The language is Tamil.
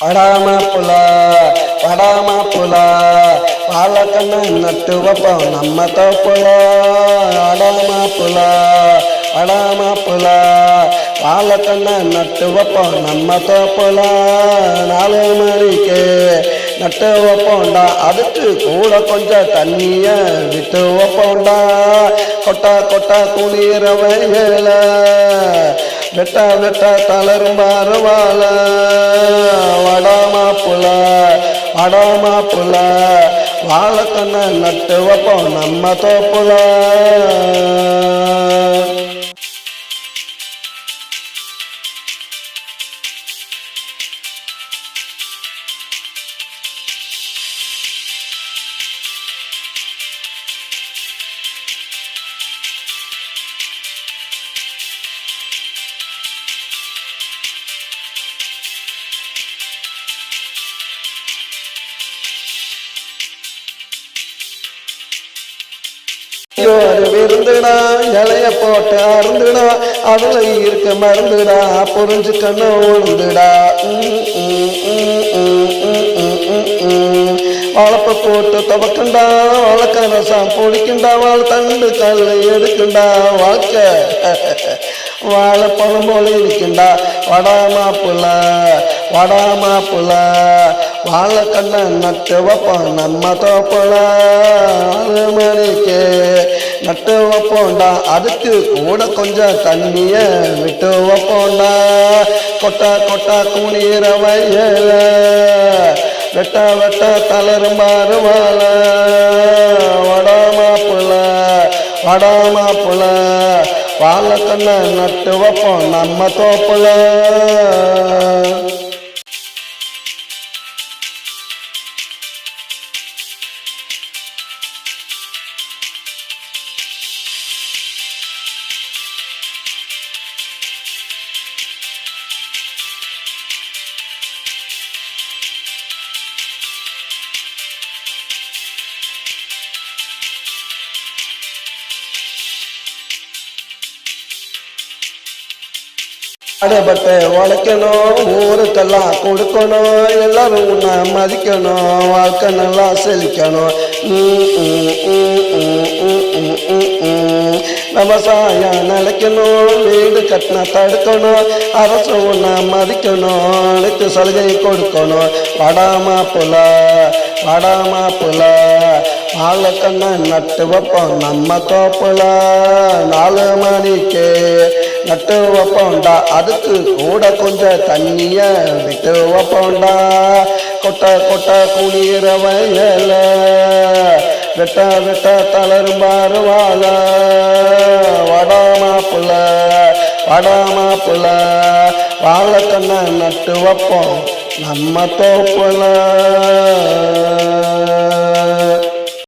படாமப்புல படாமப்புல பாலக்கண்ண நட்டு வைப்போம் நம்ம தோப்புல. அடாமப்புல படாமப்புல பாலக்கண்ண நட்டு வைப்போம் நம்ம தோப்புல. 4 மணிக்கு நட்டு வைப்போண்டா, அதுக்கு கூட கொஞ்சம் தண்ணிய விட்டு வைப்போண்டா. கொட்டா கொட்டா குளிர வயல வெட்ட வெட்ட தளரும் பாருவாள. வடாமாப்புல வடாமாப்புல வாழைக்கண்ண நட்டு வைப்போம் நம்ம தோப்புல. விருந்துடா இலைய போட்டு அருந்துடா, அதுல இருக்க மருந்துடா புரிஞ்சுக்கணும் உழுந்துடா. வளப்ப போட்டு துவக்குண்டா, வளர்க்க ரசம் பொடிக்குண்டா, வாழ் தண்டு கல் எடுக்குண்டா. வாழ்க்கை வாழைப்பழம் போல இருக்குண்டா. வடாமாப்புல வடாமாப்புல வாழைக்கண்ண நட்டு வைப்போம் நம்ம தோப்புல. 6 மணிக்கு நட்டு வைப்போண்டா, அதுக்கு கூட கொஞ்சம் தண்ணிய விட்டு வைப்போண்டா. கொட்டா கொட்டா குளிர வயல வெட்ட வெட்ட தளரும் பாருவாள. வடாமாப்புல வடாமாப்புல வாழைக்கண்ண நட்டு வைப்போம் நம்ம தோப்புல. அடைபட்டு உழைக்கணும், ஊருக்கெல்லாம் கொடுக்கணும், எல்லாரும் உன்னை மதிக்கணும், வாழ்க்கை நல்லா செழிக்கணும். விவசாயம் நிலைக்கணும், வீடு கட்டின தடுக்கணும், அரசு உன்னை மதிக்கணும், அனைத்து சலுகை கொடுக்கணும். வடாமாப்புல வடாமாப்புல வாழைக்கண்ண நட்டு வைப்போம் நம்ம தோப்புல. 4 மணிக்கு நட்டு வைப்போண்டா, அதுக்கு கூட கொஞ்சம் தண்ணிய விட்டு வைப்போண்டா. கொட்டை கொட்டை குளிர வயல வெட்ட வெட்ட தளரும் பாருவாள. வடாமாப்புல வடாமாப்புல வாழைக்கண்ண நட்டு வைப்போம் நம்ம தோப்புல.